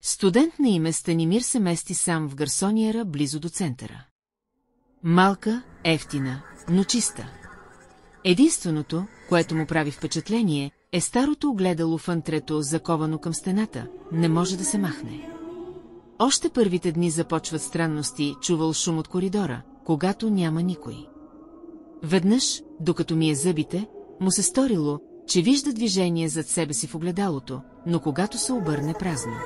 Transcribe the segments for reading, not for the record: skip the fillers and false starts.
Студент на име Станимир се мести сам в гарсониера близо до центъра. Малка, ефтина, но чиста. Единственото, което му прави впечатление, е старото огледало в антрето, заковано към стената, не може да се махне. Още първите дни започват странности, чувал шум от коридора, когато няма никой. Веднъж, докато мие зъбите, му се сторило, че вижда движение зад себе си в огледалото, но когато се обърне празно.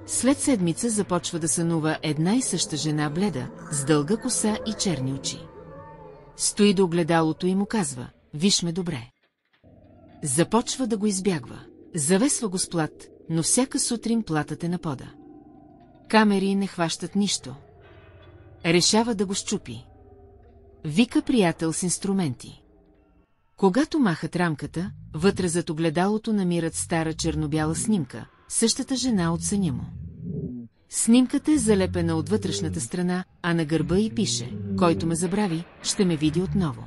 След седмица започва да сънува една и съща жена бледа, с дълга коса и черни очи. Стои до огледалото и му казва: виж ме добре. Започва да го избягва. Завесва го с плат, но всяка сутрин платът е на пода. Камери не хващат нищо. Решава да го счупи. Вика приятел с инструменти. Когато махат рамката, вътре зад огледалото намират стара черно-бяла снимка, същата жена от съня му. Снимката е залепена от вътрешната страна, а на гърба й пише: който ме забрави, ще ме види отново.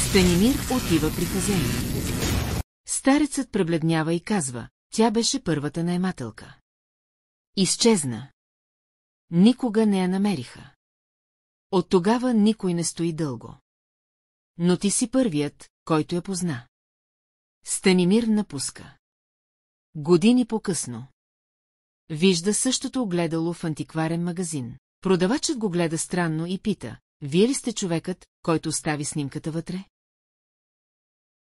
Станимир отива при хазяина. Старецът пребледнява и казва: тя беше първата наемателка. Изчезна. Никога не я намериха. От тогава никой не стои дълго. Но ти си първият, който я позна. Станимир напуска. Години по-късно. Вижда същото огледало в антикварен магазин. Продавачът го гледа странно и пита: вие ли сте човекът, който остави снимката вътре?